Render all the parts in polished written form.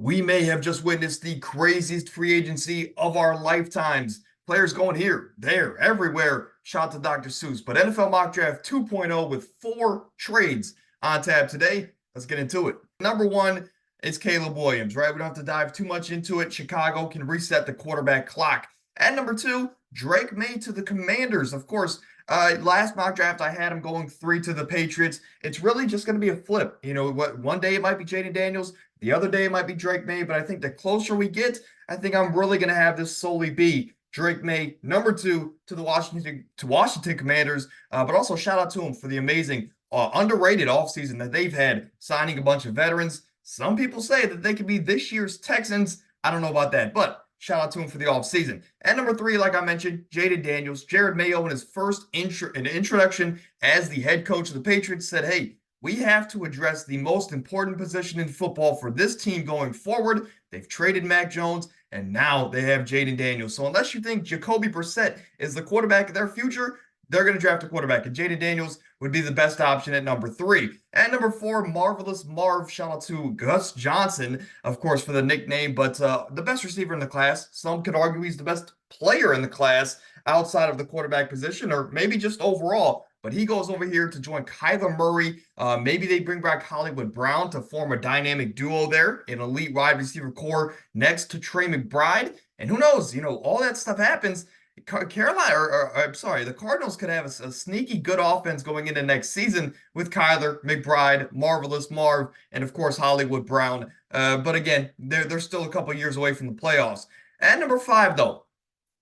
We may have just witnessed the craziest free agency of our lifetimes. Players going here, there, everywhere. Shout out to Dr. Seuss. But NFL Mock Draft 2.0 with 4 trades on tap today. Let's get into it. Number one is Caleb Williams, right? We don't have to dive too much into it. Chicago can reset the quarterback clock. At number two, Drake May to the Commanders. Of course, last mock draft, I had him going 3 to the Patriots. It's really just going to be a flip. You know what? One day it might be Jaden Daniels. The other day it might be Drake May, but I think the closer we get, I think I'm really going to have this solely be Drake May, number 2 to the Washington Commanders. But also shout out to him for the amazing, underrated offseason that they've had, signing a bunch of veterans. Some people say that they could be this year's Texans. I don't know about that, but shout out to him for the offseason. And number 3, like I mentioned, Jaden Daniels. Jared Mayo in his first introduction as the head coach of the Patriots said, hey, we have to address the most important position in football for this team going forward. They've traded Mac Jones, and now they have Jaden Daniels. So unless you think Jacoby Brissett is the quarterback of their future, they're going to draft a quarterback. And Jaden Daniels would be the best option at number 3. And number 4, Marvelous Marv. Shout out to Gus Johnson, of course, for the nickname, but the best receiver in the class. Some could argue he's the best player in the class outside of the quarterback position, or maybe just overall. But he goes over here to join Kyler Murray. Maybe they bring back Hollywood Brown to form a dynamic duo there, an elite wide receiver core next to Trey McBride. And who knows, all that stuff happens. The Cardinals could have a sneaky good offense going into next season with Kyler, McBride, Marvelous Marv, and of course Hollywood Brown. But again, they're still a couple years away from the playoffs. At number 5, though,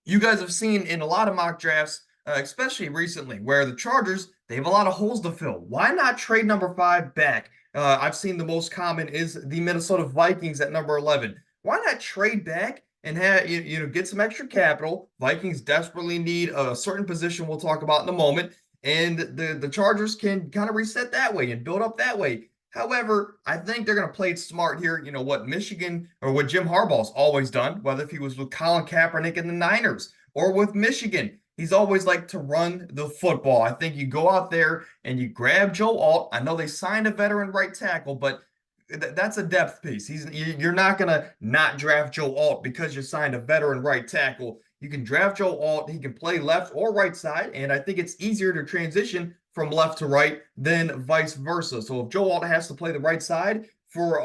you guys have seen in a lot of mock drafts, especially recently, where the Chargers, they have a lot of holes to fill. Why not trade number 5 back? I've seen the most common is the Minnesota Vikings at number 11. Why not trade back and have get some extra capital? Vikings desperately need a certain position we'll talk about in a moment, and the Chargers can kind of reset that way and build up that way. However, I think they're going to play it smart here. You know what Michigan or what Jim Harbaugh's always done, whether if he was with Colin Kaepernick in the Niners or with Michigan. He's always liked to run the football. I think you go out there and you grab Joe Alt. I know they signed a veteran right tackle, but that's a depth piece. You're not going to not draft Joe Alt because you signed a veteran right tackle. You can draft Joe Alt. He can play left or right side, and I think it's easier to transition from left to right than vice versa. So if Joe Alt has to play the right side for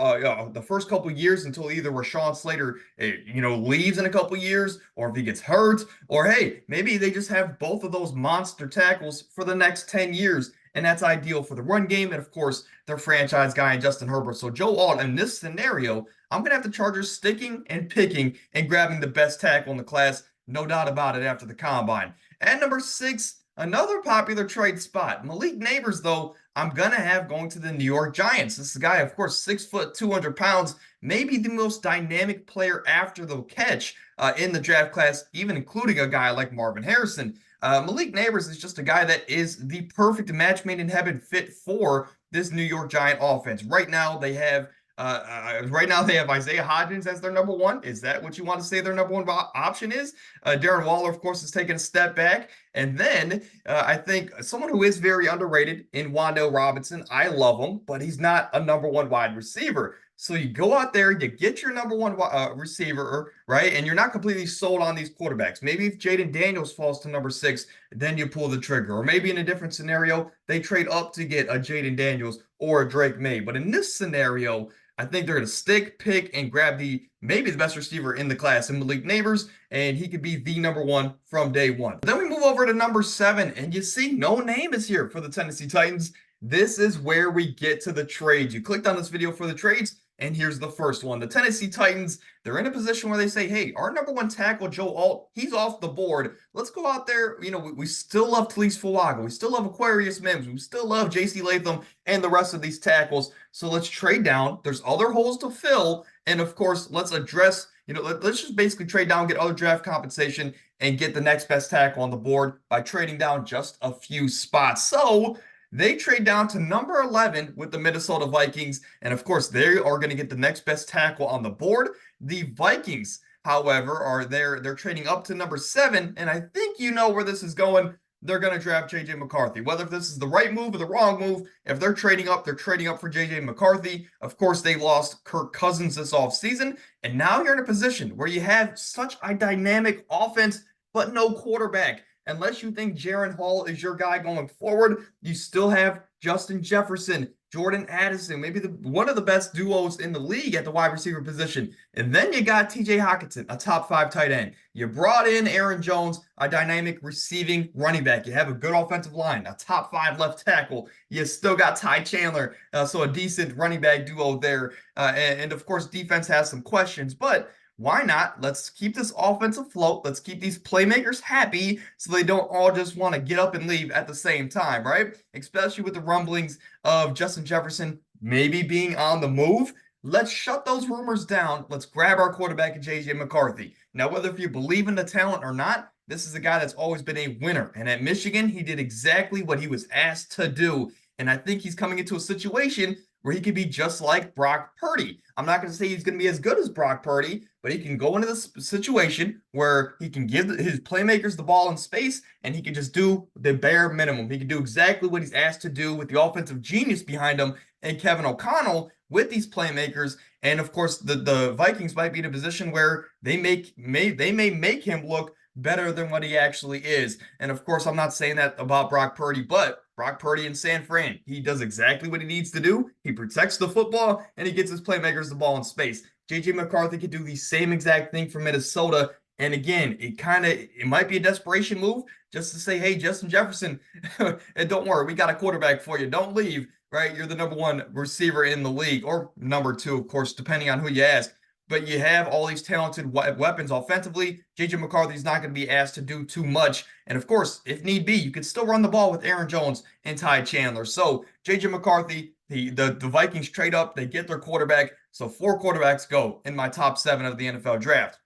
the first couple of years until either Rashawn Slater, leaves in a couple of years, or if he gets hurt, or hey, maybe they just have both of those monster tackles for the next 10 years, and that's ideal for the run game, and of course, their franchise guy, Justin Herbert. So Joe Alt, in this scenario, I'm going to have the Chargers sticking and picking and grabbing the best tackle in the class, no doubt about it, after the combine. And number 6, another popular trade spot. Malik Neighbors, though, I'm going to have going to the New York Giants. This is a guy, of course, 6 foot, 200 pounds, maybe the most dynamic player after the catch in the draft class, even including a guy like Marvin Harrison. Malik Neighbors is just a guy that is the perfect match made in heaven fit for this New York Giant offense. Right now, they have Isaiah Hodgins as their number 1. Is that what you want to say their number 1 option is? Darren Waller, of course, is taking a step back. And then I think someone who is very underrated in Wan'Dale Robinson. I love him, but he's not a number 1 wide receiver. So you go out there, you get your number 1 receiver, right? And you're not completely sold on these quarterbacks. Maybe if Jaden Daniels falls to number 6, then you pull the trigger. Or maybe in a different scenario, they trade up to get a Jaden Daniels or a Drake May. But in this scenario, I think they're going to stick, pick, and grab maybe the best receiver in the class in Malik Neighbors, and he could be the number 1 from day 1. Then we move over to number 7, and you see no name is here for the Tennessee Titans. This is where we get to the trades. You clicked on this video for the trades, and here's the first one. The Tennessee Titans, they're in a position where they say, hey, our number 1 tackle, Joe Alt, he's off the board. Let's go out there. We still love Talise Fuaga. We still love Aquarius Mims. We still love J.C. Latham and the rest of these tackles. So let's trade down. There's other holes to fill. And, of course, let's address, let's just basically trade down, get other draft compensation, and get the next best tackle on the board by trading down just a few spots. So they trade down to number 11 with the Minnesota Vikings. And of course, they are going to get the next best tackle on the board. The Vikings, however, they're trading up to number 7. And I think you know where this is going. they're going to draft J.J. McCarthy. Whether this is the right move or the wrong move, if they're trading up, they're trading up for J.J. McCarthy. Of course, they lost Kirk Cousins this offseason, and now you're in a position where you have such a dynamic offense, but no quarterback. Unless you think Jaren Hall is your guy going forward, you still have Justin Jefferson, Jordan Addison, maybe one of the best duos in the league at the wide receiver position. And then you got TJ Hockenson, a top 5 tight end. You brought in Aaron Jones, a dynamic receiving running back. You have a good offensive line, a top 5 left tackle. You still got Ty Chandler, so a decent running back duo there. And of course, defense has some questions, but why not? Let's keep this offense afloat. Let's keep these playmakers happy so they don't all just want to get up and leave at the same time, right? Especially with the rumblings of Justin Jefferson maybe being on the move. Let's shut those rumors down. Let's grab our quarterback, J.J. McCarthy. Now, whether if you believe in the talent or not, this is a guy that's always been a winner. And at Michigan, he did exactly what he was asked to do. And I think he's coming into a situation where he could be just like Brock Purdy. I'm not going to say he's going to be as good as Brock Purdy, but he can go into this situation where he can give his playmakers the ball in space, and he can just do the bare minimum. He can do exactly what he's asked to do with the offensive genius behind him and Kevin O'Connell with these playmakers. And of course, the Vikings might be in a position where they may make him look better than what he actually is. And of course, I'm not saying that about Brock Purdy, but Brock Purdy in San Fran, he does exactly what he needs to do. He protects the football, and he gets his playmakers the ball in space. J.J. McCarthy could do the same exact thing for Minnesota. And again, it might be a desperation move just to say, hey, Justin Jefferson, and don't worry, we got a quarterback for you. Don't leave, right? You're the number 1 receiver in the league, or number 2, of course, depending on who you ask. But you have all these talented weapons offensively. J.J. McCarthy's not going to be asked to do too much. And of course, if need be, you could still run the ball with Aaron Jones and Ty Chandler. So J.J. McCarthy, the Vikings trade up, they get their quarterback. So 4 quarterbacks go in my top 7 of the NFL draft.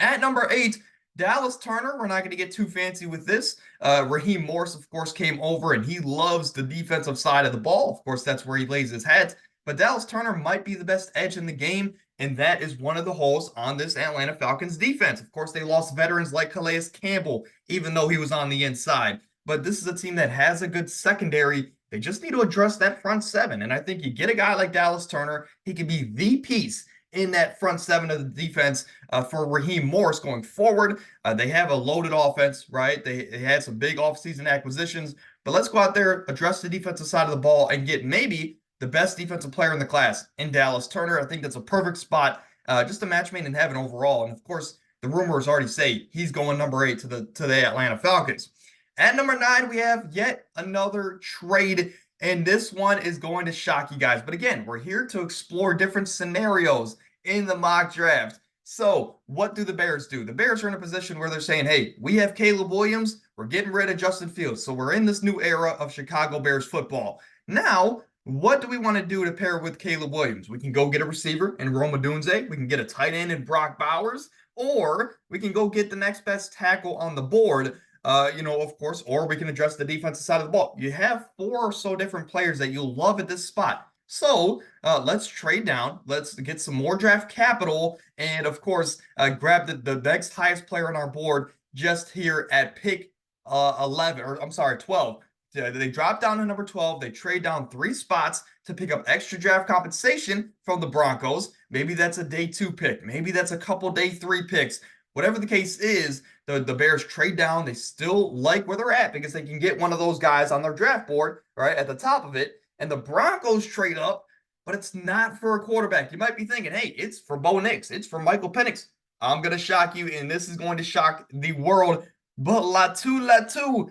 At number 8, Dallas Turner. We're not going to get too fancy with this. Raheem Morris, of course, came over, and he loves the defensive side of the ball. Of course, that's where he lays his hat. But Dallas Turner might be the best edge in the game, and that is one of the holes on this Atlanta Falcons defense. Of course, they lost veterans like Calais Campbell, even though he was on the inside. But this is a team that has a good secondary. They just need to address that front 7. And I think you get a guy like Dallas Turner, he could be the piece in that front 7 of the defense for Raheem Morris going forward. They have a loaded offense, right? They had some big offseason acquisitions. But let's go out there, address the defensive side of the ball, and get maybe the best defensive player in the class in Dallas Turner. I think that's a perfect spot, just a match made in heaven overall. And of course, the rumors already say he's going number 8 to the Atlanta Falcons. At number 9, we have yet another trade, and this one is going to shock you guys. But again, we're here to explore different scenarios in the mock draft. So what do the Bears do? The Bears are in a position where they're saying, hey, we have Caleb Williams. We're getting rid of Justin Fields. So we're in this new era of Chicago Bears football. Now, what do we want to do to pair with Caleb Williams? We can go get a receiver in Rome Odunze. We can get a tight end in Brock Bowers. Or we can go get the next best tackle on the board, of course, or we can address the defensive side of the ball. You have 4 or so different players that you'll love at this spot. So let's trade down. Let's get some more draft capital. And, of course, grab the next highest player on our board just here at pick 12. They drop down to number 12. They trade down 3 spots to pick up extra draft compensation from the Broncos. Maybe that's a day 2 pick. Maybe that's a couple day 3 picks. Whatever the case is, the Bears trade down. They still like where they're at because they can get one of those guys on their draft board, right, at the top of it. And the Broncos trade up, but it's not for a quarterback. You might be thinking, hey, it's for Bo Nix. It's for Michael Penix. I'm going to shock you, and this is going to shock the world. But Latu Latu,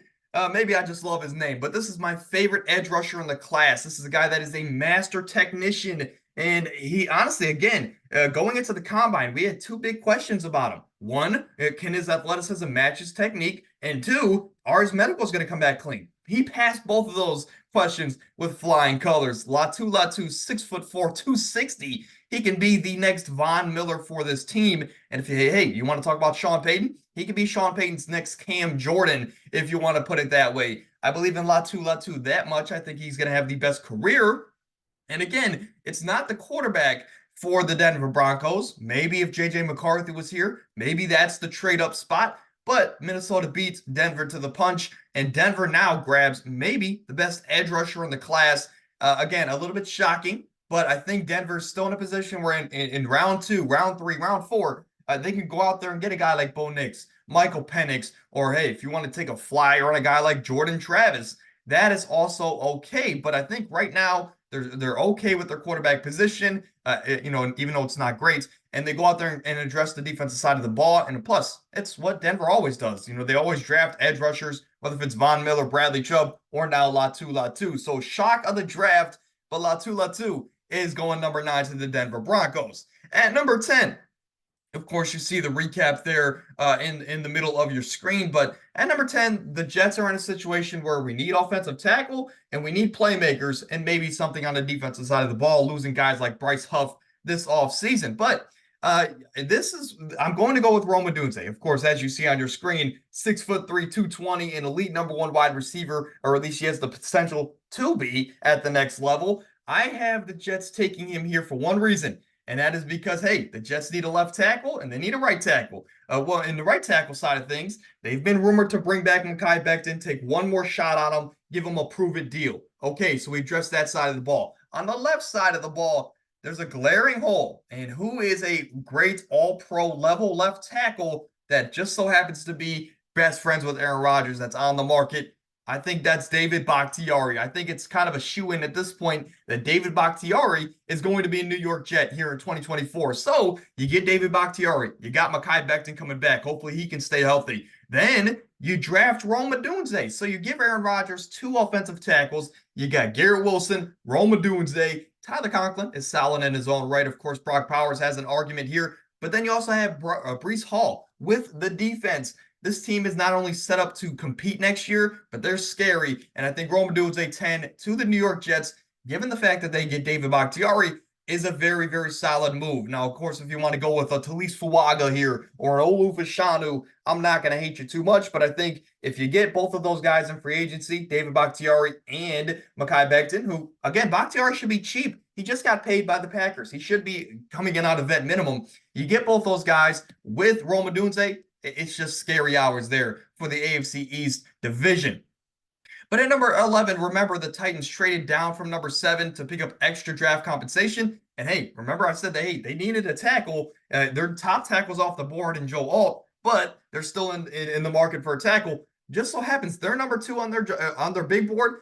maybe I just love his name, but this is my favorite edge rusher in the class. This is a guy that is a master technician. And he honestly, again, going into the combine, we had 2 big questions about him. 1, can his athleticism match his technique? And 2, are his medicals going to come back clean? He passed both of those questions with flying colors. Latu Latu, 6'4", 260. He can be the next Von Miller for this team. And if you want to talk about Sean Payton? He could be Sean Payton's next Cam Jordan, if you want to put it that way. I believe in Latu Latu that much. I think he's going to have the best career. And again, it's not the quarterback for the Denver Broncos. Maybe if J.J. McCarthy was here, maybe that's the trade-up spot. But Minnesota beats Denver to the punch, and Denver now grabs maybe the best edge rusher in the class. Again, a little bit shocking, but I think Denver's still in a position where in round 2, round 3, round 4, they can go out there and get a guy like Bo Nix, Michael Penix, or hey, if you want to take a flyer on a guy like Jordan Travis, that is also okay. But I think right now they're okay with their quarterback position, even though it's not great. And they go out there and address the defensive side of the ball. And plus, it's what Denver always does. They always draft edge rushers, whether if it's Von Miller, Bradley Chubb, or now Latu Latu. So shock of the draft, but Latu Latu is going number 9 to the Denver Broncos. At number 10, of course, you see the recap there in the middle of your screen. But at number 10, the Jets are in a situation where we need offensive tackle and we need playmakers and maybe something on the defensive side of the ball, losing guys like Bryce Huff this offseason. But I'm going to go with Rome Odunze. Of course, as you see on your screen, 6'3", 220, an elite number 1 wide receiver, or at least he has the potential to be at the next level. I have the Jets taking him here for one reason. And that is because, hey, the Jets need a left tackle and they need a right tackle. Well, in the right tackle side of things, they've been rumored to bring back Mekhi Becton, take one more shot on him, give him a prove-it deal. Okay, so we address that side of the ball. On the left side of the ball, there's a glaring hole. And who is a great all-pro level left tackle that just so happens to be best friends with Aaron Rodgers that's on the market? I think that's David Bakhtiari. I think it's kind of a shoo-in at this point that David Bakhtiari is going to be a New York Jet here in 2024. So you get David Bakhtiari. You got Mekhi Becton coming back. Hopefully he can stay healthy. Then you draft Rome Odunze. So you give Aaron Rodgers 2 offensive tackles. You got Garrett Wilson, Rome Odunze. Tyler Conklin is solid in his own right. Of course, Brock Powers has an argument here. But then you also have Breece Hall with the defense. This team is not only set up to compete next year, but they're scary. And I think Rome Odunze 10 to the New York Jets, given the fact that they get David Bakhtiari, is a very, very solid move. Now, of course, if you want to go with a Talise Fuaga here or an Olu Fashanu, I'm not going to hate you too much. But I think if you get both of those guys in free agency, David Bakhtiari and Mekhi Becton, who, again, Bakhtiari should be cheap. He just got paid by the Packers. He should be coming in out of vet minimum. You get both those guys with Rome Odunze, it's just scary hours there for the AFC East division. But at number 11, remember the Titans traded down from number 7 to pick up extra draft compensation. And hey, remember I said they needed a tackle. Their top tackle's off the board in Joe Alt, but they're still in the market for a tackle. Just so happens they're number 2 on their big board.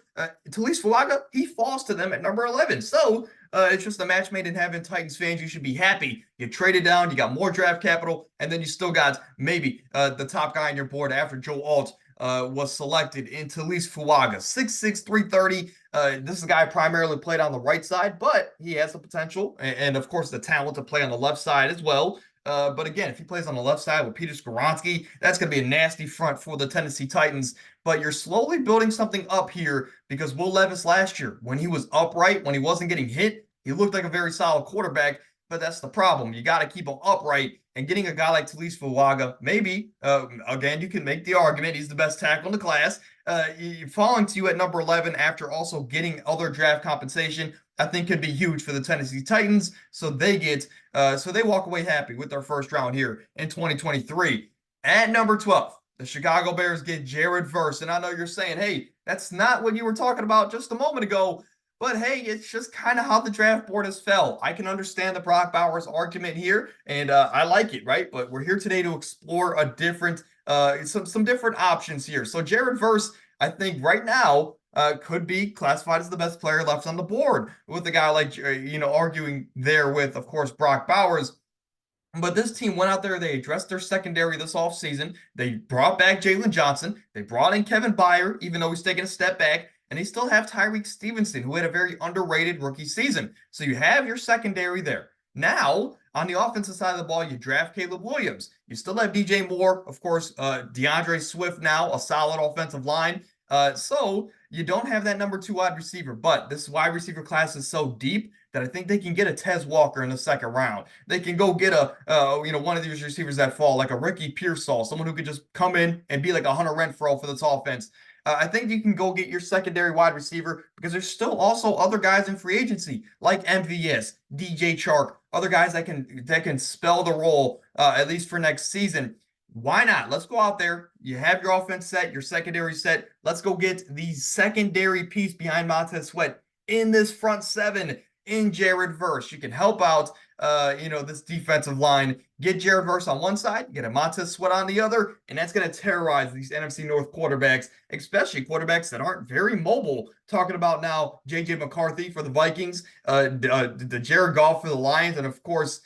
Talise Fuaga, he falls to them at number 11. So it's just a match made in heaven. Titans fans, you should be happy. You traded down, you got more draft capital, and then you still got maybe the top guy on your board after Joe Alt was selected in Talise Fuaga. 6'6", 330. This is a guy primarily played on the right side, but he has the potential and of course, the talent to play on the left side as well. But again, if he plays on the left side with Peter Skoronski, that's going to be a nasty front for the Tennessee Titans. But you're slowly building something up here because Will Levis last year, when he was upright, when he wasn't getting hit, he looked like a very solid quarterback. But that's the problem. You got to keep him upright. And getting a guy like Talise Fuaga, maybe, again, you can make the argument he's the best tackle in the class. Falling to you at number 11 after also getting other draft compensation, I think could be huge for the Tennessee Titans. So they walk away happy with their first round here in 2023. At number 12, the Chicago Bears get Jared Verse. And I know you're saying, hey, that's not what you were talking about just a moment ago. But hey, it's just kind of how the draft board has fell. I can understand the Brock Bowers argument here, and I like it, right? But we're here today to explore a different, some different options here. So Jared Verse, I think right now, could be classified as the best player left on the board with a guy like, arguing there with, of course, Brock Bowers. But this team went out there, they addressed their secondary this offseason. They brought back Jalen Johnson. They brought in Kevin Byard, even though he's taking a step back. And they still have Tyreek Stevenson, who had a very underrated rookie season. So you have your secondary there. Now, on the offensive side of the ball, you draft Caleb Williams. You still have DJ Moore, of course, DeAndre Swift now, a solid offensive line. So you don't have that number 2 wide receiver, but this wide receiver class is so deep that I think they can get a Tez Walker in the second round. They can go get one of these receivers that fall, like a Ricky Pearsall, someone who could just come in and be like a Hunter Renfrow for this offense. I think you can go get your secondary wide receiver because there's still also other guys in free agency like MVS, DJ Chark, other guys that can spell the role at least for next season. Why not? Let's go out there. You have your offense set, your secondary set. Let's go get the secondary piece behind Montez Sweat in this front seven in Jared Verse. You can help out, this defensive line. Get Jared Verse on one side, get a Montez Sweat on the other, and that's going to terrorize these NFC North quarterbacks, especially quarterbacks that aren't very mobile. Talking about now J.J. McCarthy for the Vikings, the Jared Goff for the Lions, and of course,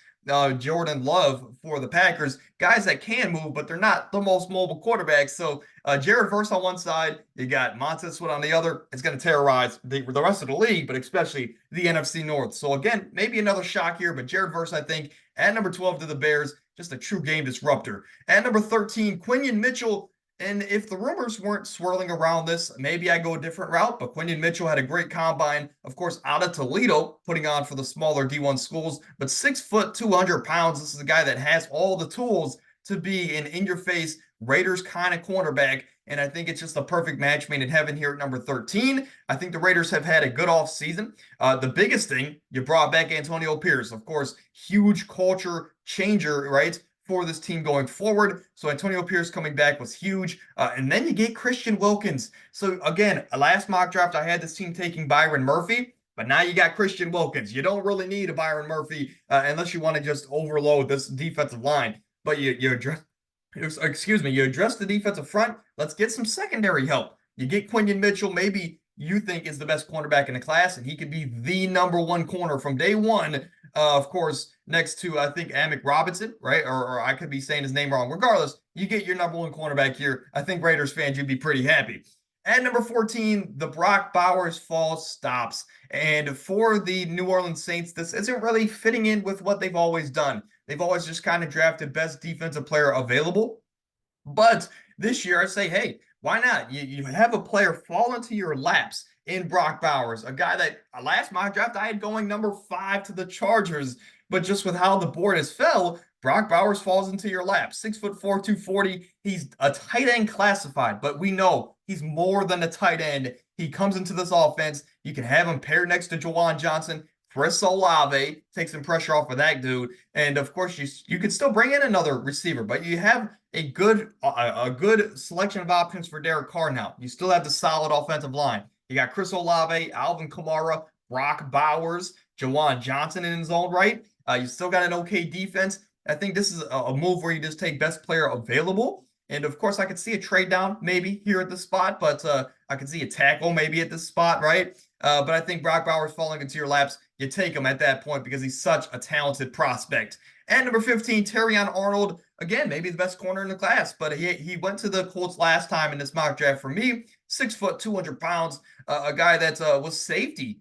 Jordan Love for the Packers, guys that can move, but they're not the most mobile quarterbacks. So Jared Verse on one side, you got Montez Sweat on the other. It's going to terrorize the rest of the league, but especially the NFC North. So again, maybe another shock here, but Jared Verse, I think, at number 12 to the Bears, just a true game disruptor. At number 13, Quinion Mitchell. And if the rumors weren't swirling around this, maybe I go a different route. But Quinion Mitchell had a great combine, of course, out of Toledo, putting on for the smaller D1 schools. But 6 foot, 200 pounds. This is a guy that has all the tools to be an in-your-face Raiders kind of cornerback. And I think it's just a perfect match made in heaven here at number 13. I think the Raiders have had a good offseason. The biggest thing, you brought back Antonio Pierce. Of course, huge culture changer, right, for this team going forward. So Antonio Pierce coming back was huge. And then you get Christian Wilkins. So again, last mock draft, I had this team taking Byron Murphy. But now you got Christian Wilkins. You don't really need a Byron Murphy unless you want to just overload this defensive line. But you address the defensive front. Let's get some secondary help. You get Quinion Mitchell, maybe you think is the best cornerback in the class, and he could be the number one corner from day one. Of course, next to, I think, Amick Robinson, right? Or I could be saying his name wrong. Regardless, you get your number one cornerback here. I think Raiders fans, you'd be pretty happy. At number 14, the Brock Bowers fall stops. And for the New Orleans Saints, this isn't really fitting in with what they've always done. They've always just kind of drafted best defensive player available. But this year, I say, hey, why not? You have a player fall into your laps in Brock Bowers, a guy that last mock draft I had going number 5 to the Chargers. But just with how the board has fell, Brock Bowers falls into your lap. 6'4", 240. He's a tight end classified, but we know he's more than a tight end. He comes into this offense. You can have him paired next to Juwan Johnson. Chris Olave, take some pressure off of that dude. And of course, you can still bring in another receiver, but you have a good selection of options for Derek Carr now. You still have the solid offensive line. You got Chris Olave, Alvin Kamara, Brock Bowers, Juwan Johnson in his own right. You still got an okay defense. I think this is a move where you just take best player available. And of course, I could see a trade down maybe here at the spot, but I could see a tackle maybe at this spot, right? But I think Brock Bowers falling into your laps, you take him at that point because he's such a talented prospect. At number 15, Terrion Arnold. Again, maybe the best corner in the class, but he went to the Colts last time in this mock draft for me. 6 foot, 200 pounds, a guy that was safety.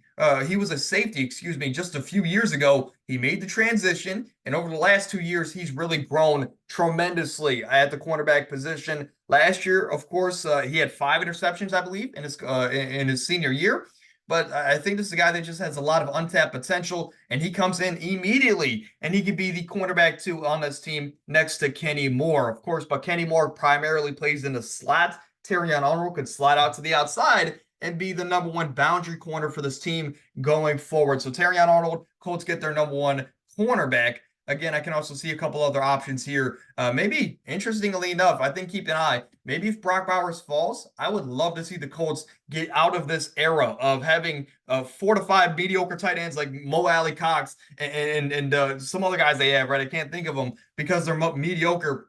He was a safety, just a few years ago. He made the transition, and over the last 2 years, he's really grown tremendously at the cornerback position. Last year, of course, he had 5 interceptions, I believe, in his senior year. But I think this is a guy that just has a lot of untapped potential, and he comes in immediately, and he could be the cornerback two on this team next to Kenny Moore, of course. But Kenny Moore primarily plays in the slot. Terrion Arnold could slide out to the outside and be the number one boundary corner for this team going forward. So Terrion Arnold, Colts get their number one cornerback. Again, I can also see a couple other options here. Maybe, interestingly enough, I think keep an eye. Maybe if Brock Bowers falls, I would love to see the Colts get out of this era of having 4 to 5 mediocre tight ends like Mo Alley Cox and some other guys they have, right? I can't think of them because they're mediocre.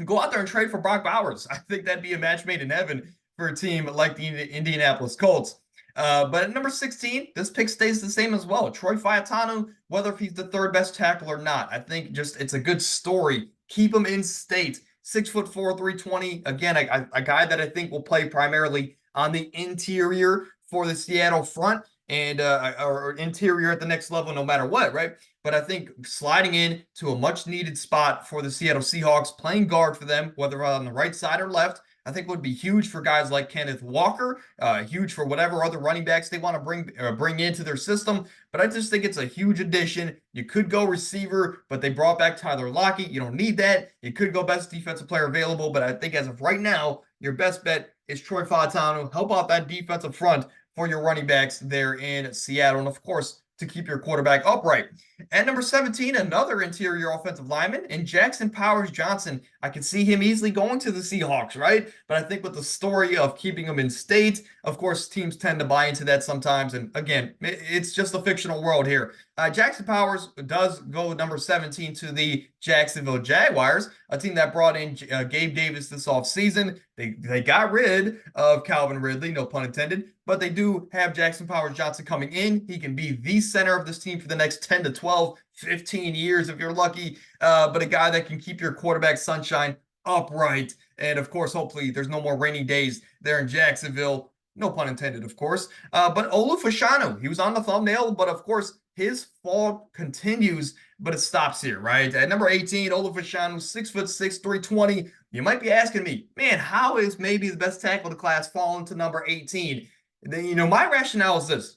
Go out there and trade for Brock Bowers. I think that'd be a match made in heaven for a team like the Indianapolis Colts. But at number 16, this pick stays the same as well. Troy Fautanu, whether if he's the third best tackle or not, I think just it's a good story. Keep him in state. 6'4", 320. Again, a guy that I think will play primarily on the interior for the Seattle front and or interior at the next level, no matter what, right? But I think sliding in to a much needed spot for the Seattle Seahawks, playing guard for them, whether on the right side or left, I think would be huge for guys like Kenneth Walker, huge for whatever other running backs they want to bring into their system. But I just think it's a huge addition. You could go receiver, but they brought back Tyler Lockett. You don't need that. You could go best defensive player available, but I think as of right now, your best bet is Troy Fautanu. Help out that defensive front for your running backs there in Seattle. And of course, to keep your quarterback upright. At number 17, another interior offensive lineman, and Jackson Powers Johnson. I can see him easily going to the Seahawks, right? But I think with the story of keeping him in state, of course, teams tend to buy into that sometimes. And again, it's just a fictional world here. Jackson Powers does go number 17 to the Jacksonville Jaguars, a team that brought in Gabe Davis this offseason. They got rid of Calvin Ridley, no pun intended, but they do have Jackson Powers Johnson coming in. He can be the center of this team for the next 10 to 12, 15 years if you're lucky, but a guy that can keep your quarterback sunshine upright. And of course, hopefully there's no more rainy days there in Jacksonville. No pun intended, of course. But Olu Fashanu, he was on the thumbnail, but of course, his fall continues, but it stops here, right? At number 18, Olu Fashanu, 6'6", 320. You might be asking me, man, how is maybe the best tackle of the class fallen to number 18? My rationale is this.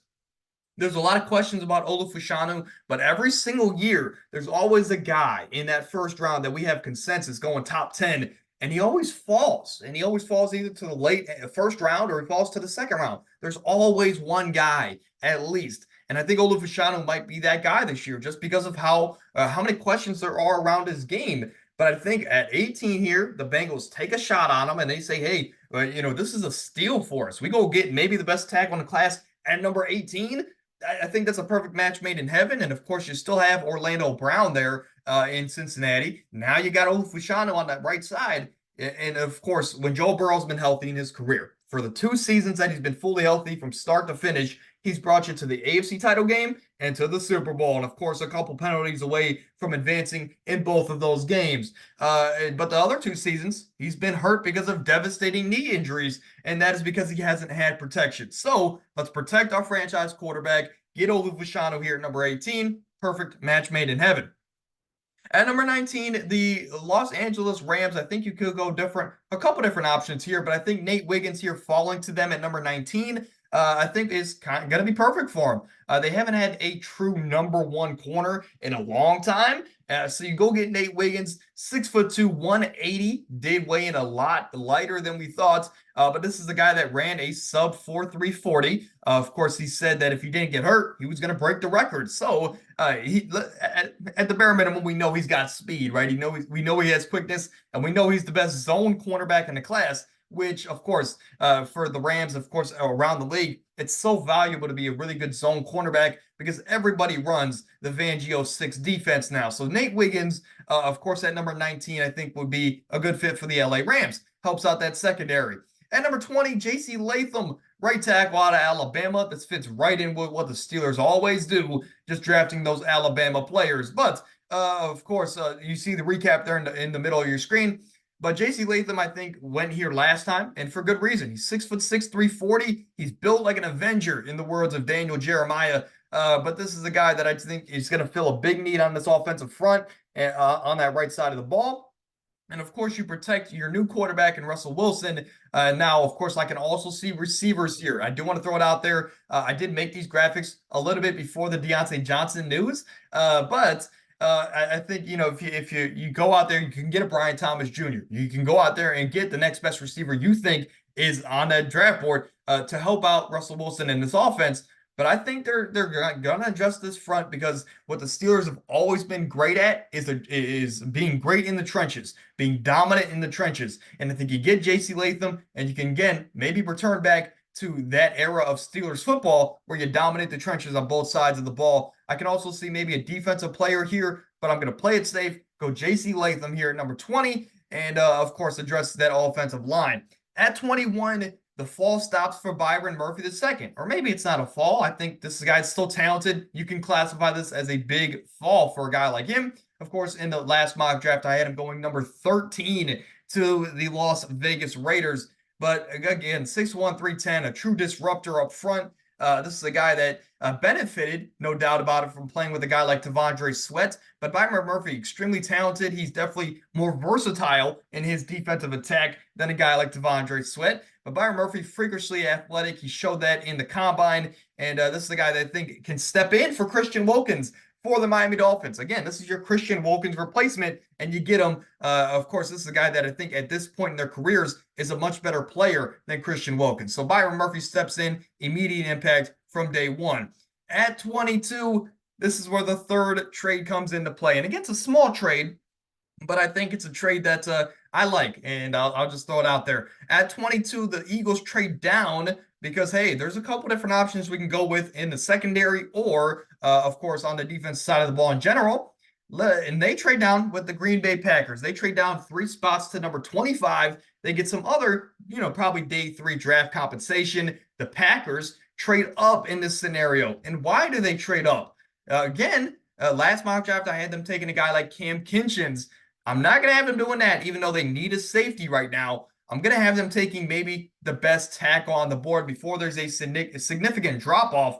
There's a lot of questions about Olu Fashanu, but every single year, there's always a guy in that first round that we have consensus going top 10, and he always falls. And he always falls either to the late first round or he falls to the second round. There's always one guy, at least. And I think Olu Fashanu might be that guy this year just because of how many questions there are around his game. But I think at 18 here, the Bengals take a shot on him and they say, hey, this is a steal for us. We go get maybe the best tackle in the class at number 18. I think that's a perfect match made in heaven. And of course, you still have Orlando Brown there in Cincinnati. Now you got Olu Fashanu on that right side. And of course, when Joe Burrow's been healthy in his career, for the 2 seasons that he's been fully healthy from start to finish, he's brought you to the AFC title game and to the Super Bowl. And of course, a couple penalties away from advancing in both of those games. But the other 2 seasons, he's been hurt because of devastating knee injuries. And that is because he hasn't had protection. So let's protect our franchise quarterback. Get Olu Fashanu here at number 18. Perfect match made in heaven. At number 19, the Los Angeles Rams. I think you could go a couple different options here, but I think Nate Wiggins here falling to them at number 19. I think is kind of going to be perfect for him. They haven't had a true number 1 corner in a long time. So you go get Nate Wiggins, 6'2", 180, did weigh in a lot lighter than we thought. But this is the guy that ran a sub 4.3 40. Of course, he said that if he didn't get hurt, he was going to break the record. So at the bare minimum, we know he's got speed, right? We know he has quickness, and we know he's the best zone cornerback in the class. Which, of course, for the Rams, of course, around the league, it's so valuable to be a really good zone cornerback because everybody runs the Fangio 6 defense now. So Nate Wiggins, of course, at number 19, I think would be a good fit for the LA Rams. Helps out that secondary. At number 20, J.C. Latham, right tackle out of Alabama. This fits right in with what the Steelers always do, just drafting those Alabama players. But, of course, you see the recap there in the middle of your screen. But J.C. Latham, I think, went here last time, and for good reason. He's 6'6", 340. He's built like an Avenger, in the words of Daniel Jeremiah. But this is a guy that I think is going to fill a big need on this offensive front on that right side of the ball. And, of course, you protect your new quarterback in Russell Wilson. Now, of course, I can also see receivers here. I do want to throw it out there. I did make these graphics a little bit before the Deontay Johnson news, but I think, if you go out there, you can get a Brian Thomas Jr. You can go out there and get the next best receiver you think is on that draft board to help out Russell Wilson in this offense. But I think they're going to adjust this front because what the Steelers have always been great at is being great in the trenches, being dominant in the trenches. And I think you get J.C. Latham and you can, again, maybe return back to that era of Steelers football where you dominate the trenches on both sides of the ball. I can also see maybe a defensive player here, but I'm going to play it safe. Go J.C. Latham here at number 20 and, of course, address that offensive line. At 21, the fall stops for Byron Murphy II. Or maybe it's not a fall. I think this guy's still talented. You can classify this as a big fall for a guy like him. Of course, in the last mock draft, I had him going number 13 to the Las Vegas Raiders. But again, 6'1", 310, a true disruptor up front. This is a guy that benefited, no doubt about it, from playing with a guy like T'Vondre Sweat. But Byron Murphy, extremely talented. He's definitely more versatile in his defensive attack than a guy like T'Vondre Sweat. But Byron Murphy, freakishly athletic. He showed that in the combine. And this is a guy that I think can step in for Christian Wilkins for the Miami Dolphins. Again, this is your Christian Wilkins replacement, and you get him. Of course, this is a guy that I think at this point in their careers is a much better player than Christian Wilkins. So Byron Murphy steps in, immediate impact from day one. At 22, this is where the third trade comes into play. And again, it's a small trade, but I think it's a trade that I like, and I'll just throw it out there. At 22, the Eagles trade down because, hey, there's a couple different options we can go with in the secondary or, of course, on the defense side of the ball in general. And they trade down with the Green Bay Packers. They trade down 3 spots to number 25. They get some other, probably day 3 draft compensation. The Packers trade up in this scenario. And why do they trade up? Again, last mock draft, I had them taking a guy like Cam Kinchins. I'm not going to have them doing that, even though they need a safety right now. I'm going to have them taking maybe the best tackle on the board before there's a significant drop-off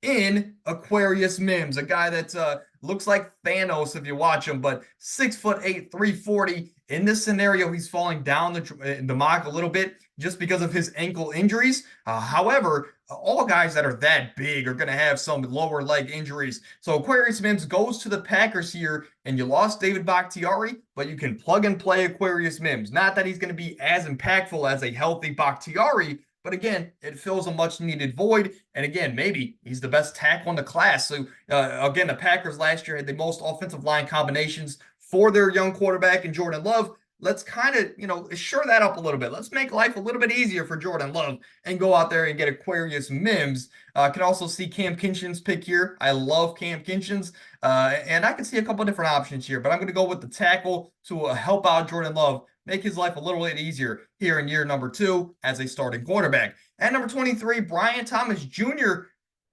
in Aquarius Mims, a guy that looks like Thanos if you watch him, but 6'8", 340. In this scenario, he's falling down the mock a little bit just because of his ankle injuries. However, all guys that are that big are going to have some lower leg injuries. So Aquarius Mims goes to the Packers here, and you lost David Bakhtiari, but you can plug and play Aquarius Mims. Not that he's going to be as impactful as a healthy Bakhtiari, but again, it fills a much-needed void. And again, maybe he's the best tackle in the class. So again, the Packers last year had the most offensive line combinations for their young quarterback in Jordan Love. Let's kind of, shore that up a little bit. Let's make life a little bit easier for Jordan Love and go out there and get Aquarius Mims. Can also see Cam Kinchins pick here. I love Cam Kinchins. And I can see a couple different options here, but I'm going to go with the tackle to help out Jordan Love, make his life a little bit easier here in year number 2 as a starting quarterback. At number 23, Brian Thomas Jr.,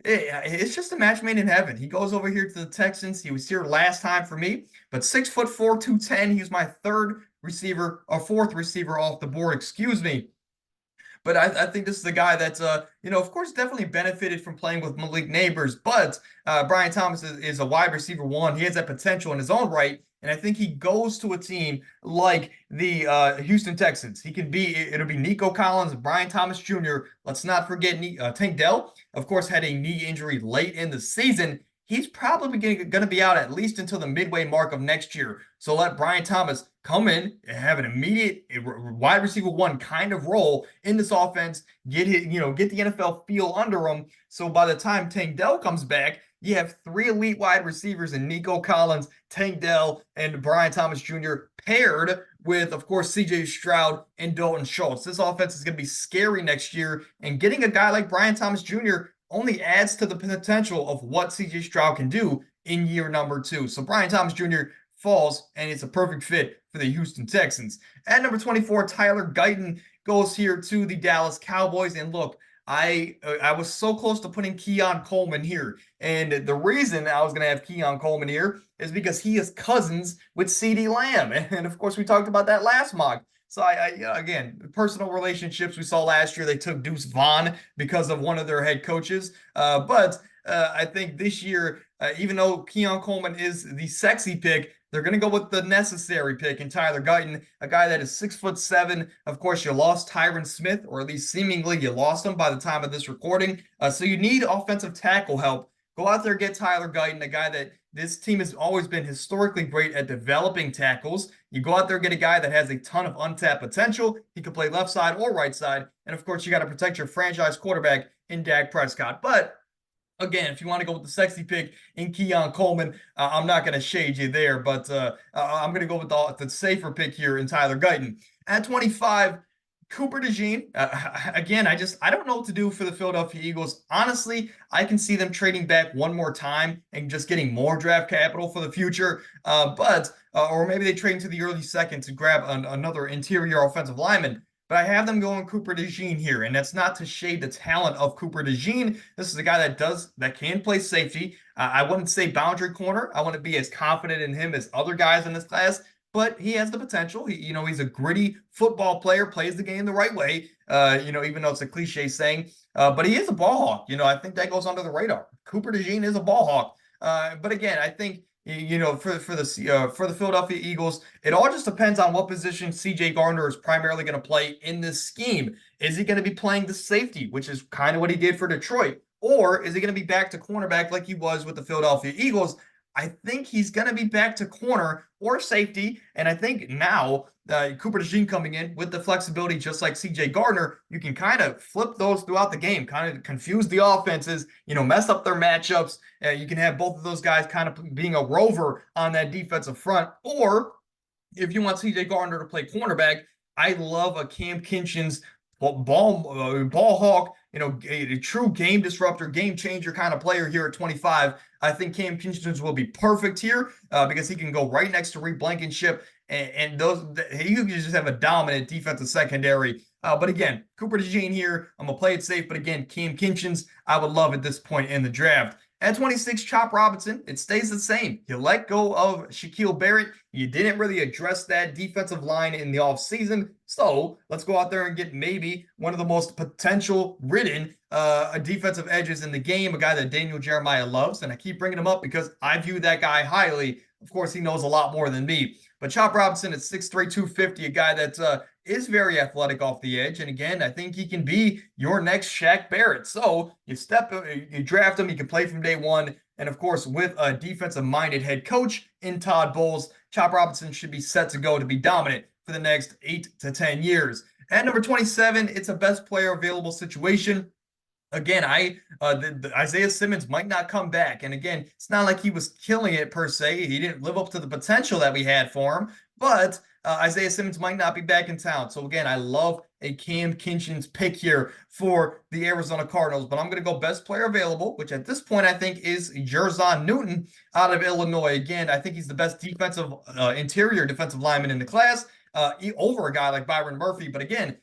it's just a match made in heaven. He goes over here to the Texans. He was here last time for me, but 6'4", 210. He was my fourth receiver off the board, excuse me. But I think this is a guy that's, of course, definitely benefited from playing with Malik Neighbors. But Brian Thomas is a wide receiver 1. He has that potential in his own right. And I think he goes to a team like the Houston Texans. It'll be Nico Collins, Brian Thomas Jr. Let's not forget Tank Dell, of course, had a knee injury late in the season. He's probably going to be out at least until the midway mark of next year. So let Brian Thomas come in and have an immediate wide receiver 1 kind of role in this offense, get the NFL feel under him. So by the time Tank Dell comes back, you have 3 elite wide receivers in Nico Collins, Tank Dell, and Brian Thomas Jr. paired with, of course, C.J. Stroud and Dalton Schultz. This offense is going to be scary next year, and getting a guy like Brian Thomas Jr. only adds to the potential of what C.J. Stroud can do in year number 2. So Brian Thomas Jr. falls, and it's a perfect fit for the Houston Texans. At number 24, Tyler Guyton goes here to the Dallas Cowboys, and look, I was so close to putting Keon Coleman here. And the reason I was going to have Keon Coleman here is because he is cousins with CeeDee Lamb. And of course, we talked about that last mock. So again, personal relationships we saw last year, they took Deuce Vaughn because of one of their head coaches. But I think this year, even though Keon Coleman is the sexy pick, they're going to go with the necessary pick in Tyler Guyton, a guy that is 6'7". Of course, you lost Tyron Smith, or at least seemingly you lost him by the time of this recording. So you need offensive tackle help. Go out there, get Tyler Guyton, a guy that this team has always been historically great at developing tackles. You go out there, get a guy that has a ton of untapped potential. He can play left side or right side. And of course, you got to protect your franchise quarterback in Dak Prescott. But again, if you want to go with the sexy pick in Keon Coleman, I'm not going to shade you there, but I'm going to go with the safer pick here in Tyler Guyton. At 25, Cooper DeJean. Again, I don't know what to do for the Philadelphia Eagles. Honestly, I can see them trading back one more time and just getting more draft capital for the future. Or maybe they trade into the early second to grab another interior offensive lineman. But I have them going Cooper DeJean here, and that's not to shade the talent of Cooper DeJean. This is a guy that can play safety. I wouldn't say boundary corner. I wouldn't be as confident in him as other guys in this class, but he has the potential. He's a gritty football player, plays the game the right way. Even though it's a cliche saying, but he is a ball hawk. I think that goes under the radar. Cooper DeJean is a ball hawk. But again, I think for the Philadelphia Eagles, it all just depends on what position C.J. Gardner is primarily going to play in this scheme. Is he going to be playing the safety, which is kind of what he did for Detroit, or is he going to be back to cornerback like he was with the Philadelphia Eagles? I think he's going to be back to corner or safety. And I think now Cooper DeJean coming in with the flexibility, just like CJ Gardner, you can kind of flip those throughout the game, kind of confuse the offenses, mess up their matchups. You can have both of those guys kind of being a rover on that defensive front. Or if you want CJ Gardner to play cornerback, I love a Cam Kinchens ball hawk, a true game disruptor, game changer kind of player here at 25. I think Cam Kinchens will be perfect here because he can go right next to Reed Blankenship, and you can just have a dominant defensive secondary. But again, Cooper DeJean here. I'm gonna play it safe, but again, Cam Kinchens, I would love at this point in the draft. At 26, Chop Robinson, it stays the same. You let go of Shaquille Barrett. You didn't really address that defensive line in the offseason. So let's go out there and get maybe one of the most potential-ridden defensive edges in the game, a guy that Daniel Jeremiah loves. And I keep bringing him up because I view that guy highly. Of course, he knows a lot more than me. But Chop Robinson at 6'3", 250, a guy that is very athletic off the edge. And again, I think he can be your next Shaq Barrett. So you draft him, he can play from day one. And of course, with a defensive-minded head coach in Todd Bowles, Chop Robinson should be set to go to be dominant for the next 8 to 10 years. At number 27, it's a best player available situation. Again, Isaiah Simmons might not come back. And again, it's not like he was killing it per se. He didn't live up to the potential that we had for him. But Isaiah Simmons might not be back in town. So again, I love a Cam Kinchens pick here for the Arizona Cardinals. But I'm going to go best player available, which at this point I think is Jerzon Newton out of Illinois. Again, I think he's the best interior defensive lineman in the class over a guy like Byron Murphy. But again,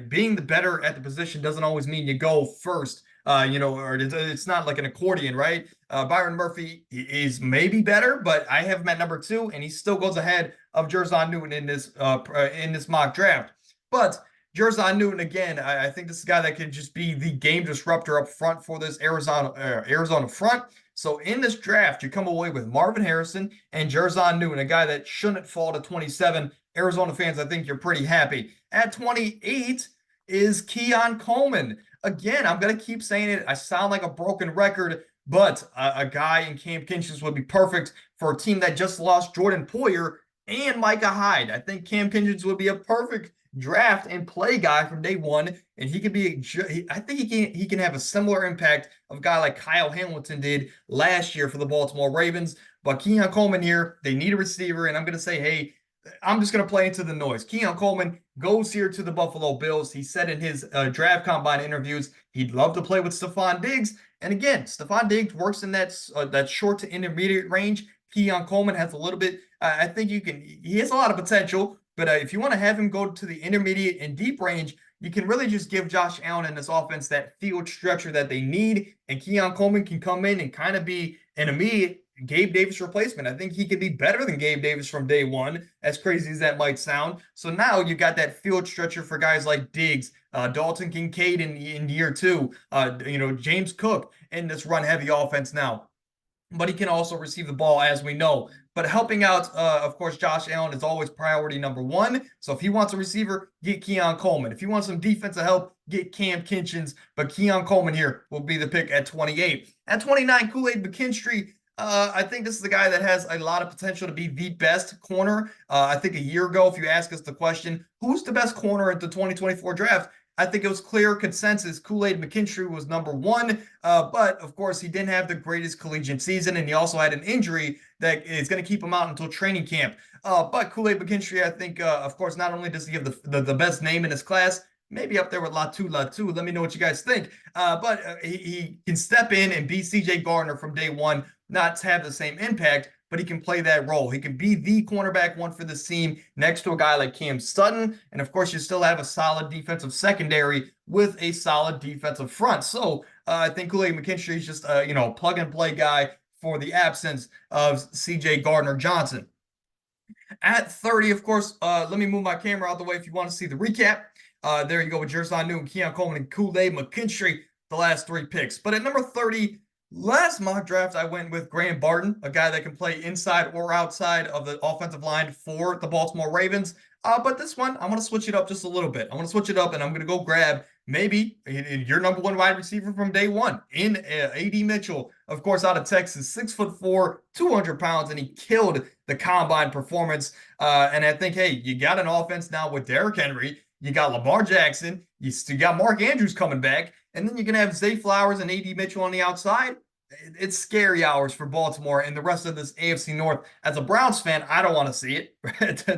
being the better at the position doesn't always mean you go first, or it's not like an accordion, right? Byron Murphy is maybe better, but I have him at number 2, and he still goes ahead of Jerzon Newton in this mock draft. But Jerzon Newton, again, I think this is a guy that could just be the game disruptor up front for this Arizona front. So in this draft, you come away with Marvin Harrison and Jerzon Newton, a guy that shouldn't fall to 27. Arizona fans, I think you're pretty happy. At 28 is Keon Coleman. Again, I'm going to keep saying it. I sound like a broken record, but a guy in Cam Kinchens would be perfect for a team that just lost Jordan Poyer and Micah Hyde. I think Cam Kinchens would be a perfect draft and play guy from day one, and he could be. I think he can have a similar impact of a guy like Kyle Hamilton did last year for the Baltimore Ravens. But Keon Coleman here, they need a receiver, and I'm going to say, hey, I'm just going to play into the noise. Keon Coleman goes here to the Buffalo Bills. He said in his draft combine interviews he'd love to play with Stephon Diggs. And again, Stephon Diggs works in that short to intermediate range. Keon Coleman has a little bit. I think he has a lot of potential. But if you want to have him go to the intermediate and deep range, you can really just give Josh Allen and this offense that field stretcher that they need. And Keon Coleman can come in and kind of be an immediate Gabe Davis replacement. I think he could be better than Gabe Davis from day one, as crazy as that might sound. So now you got that field stretcher for guys like Diggs, Dalton Kincaid in year 2, James Cook in this run-heavy offense now. But he can also receive the ball, as we know. But helping out, of course, Josh Allen is always priority number 1. So if he wants a receiver, get Keon Coleman. If you want some defensive help, get Cam Kinchens. But Keon Coleman here will be the pick at 28. At 29, Kool-Aid McKinstry. I think this is the guy that has a lot of potential to be the best corner. I think a year ago, if you ask us the question, who's the best corner at the 2024 draft? I think it was clear consensus. Kool-Aid McKinstry was number 1, but of course he didn't have the greatest collegiate season, and he also had an injury that is going to keep him out until training camp. But Kool-Aid McKinstry, I think, of course, not only does he have the best name in his class, maybe up there with Latu Latu. Let me know what you guys think. But he can step in and be CJ Gardner from day one, not have the same impact, but he can play that role. He can be the cornerback 1 for this team next to a guy like Cam Sutton. And of course, you still have a solid defensive secondary with a solid defensive front. So I think Kool-Aid McKinstry is just a plug and play guy for the absence of CJ Gardner-Johnson. At 30, of course, let me move my camera out the way if you want to see the recap. There you go with Jerzon Newton, Keon Coleman, and Kool-Aid McKinstry, the last 3 picks. But at number 30, last mock draft, I went with Graham Barton, a guy that can play inside or outside of the offensive line for the Baltimore Ravens. But this one, I'm going to switch it up just a little bit. I'm going to switch it up, and I'm going to go grab maybe your number one wide receiver from day one in A.D. Mitchell, of course, out of Texas, 6'4", 200 pounds, and he killed the combine performance. And I think, hey, you got an offense now with Derrick Henry. You got Lamar Jackson. You still got Mark Andrews coming back. And then you're going to have Zay Flowers and A.D. Mitchell on the outside. It's scary hours for Baltimore and the rest of this AFC North. As a Browns fan, I don't want to see it,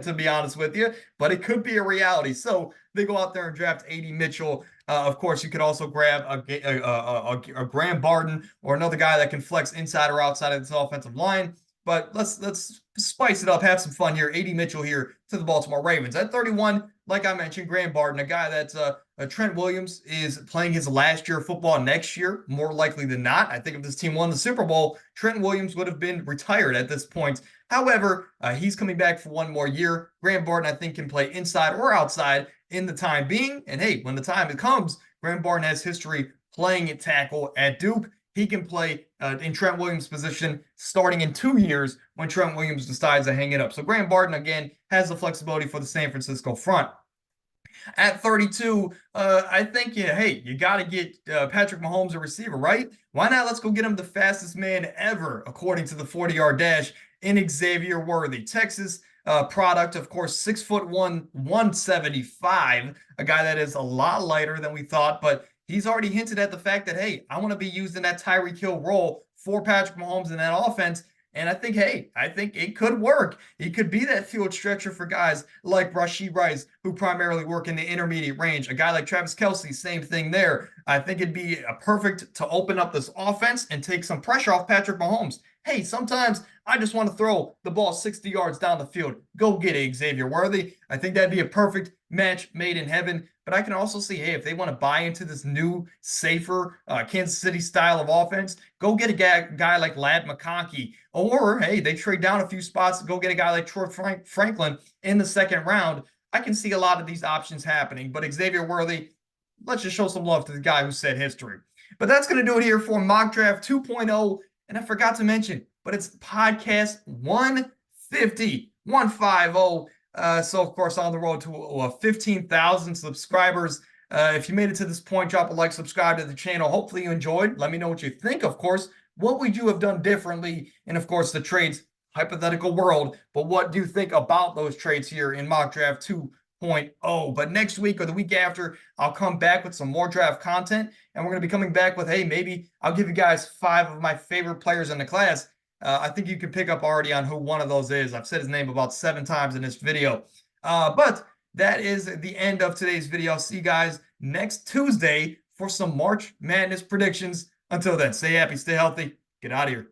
to be honest with you, but it could be a reality. So they go out there and draft A.D. Mitchell. Of course, you could also grab a Graham Barton or another guy that can flex inside or outside of this offensive line. But let's spice it up, have some fun here. A.D. Mitchell here to the Baltimore Ravens. At 31, like I mentioned, Graham Barton, a guy that's Trent Williams is playing his last year of football next year, more likely than not. I think if this team won the Super Bowl, Trent Williams would have been retired at this point. However, he's coming back for one more year. Graham Barton, I think, can play inside or outside in the time being. And hey, when the time comes, Graham Barton has history playing at tackle at Duke. He can play in Trent Williams' position starting in 2 years when Trent Williams decides to hang it up. So Graham Barton, again, has the flexibility for the San Francisco front. At 32, I think, yeah, hey, you got to get Patrick Mahomes a receiver, right? Why not? Let's go get him the fastest man ever, according to the 40-yard dash, in Xavier Worthy. Texas product, of course, 6'1", 175, a guy that is a lot lighter than we thought, but he's already hinted at the fact that, hey, I want to be used in that Tyreek Hill role for Patrick Mahomes in that offense. And I think, hey, I think it could work. He could be that field stretcher for guys like Rashee Rice, who primarily work in the intermediate range. A guy like Travis Kelce, same thing there. I think it'd be perfect to open up this offense and take some pressure off Patrick Mahomes. Hey, sometimes I just want to throw the ball 60 yards down the field. Go get it, Xavier Worthy. I think that'd be a perfect match made in heaven. But I can also see, hey, if they want to buy into this new, safer Kansas City style of offense, go get a guy like Ladd McConkey. Or, hey, they trade down a few spots, go get a guy like Troy Franklin in the second round. I can see a lot of these options happening. But Xavier Worthy, let's just show some love to the guy who set history. But that's going to do it here for Mock Draft 2.0. And I forgot to mention, but it's podcast 150. So, of course, on the road to 15,000 subscribers. If you made it to this point, drop a like, subscribe to the channel. Hopefully you enjoyed. Let me know what you think, of course. What would you have done differently? And, of course, the trades, hypothetical world. But what do you think about those trades here in Mock Draft 2.0? But next week or the week after, I'll come back with some more draft content. And we're going to be coming back with, hey, maybe I'll give you guys 5 of my favorite players in the class. I think you can pick up already on who one of those is. I've said his name about 7 times in this video. But that is the end of today's video. I'll see you guys next Tuesday for some March Madness predictions. Until then, stay happy, stay healthy, get out of here.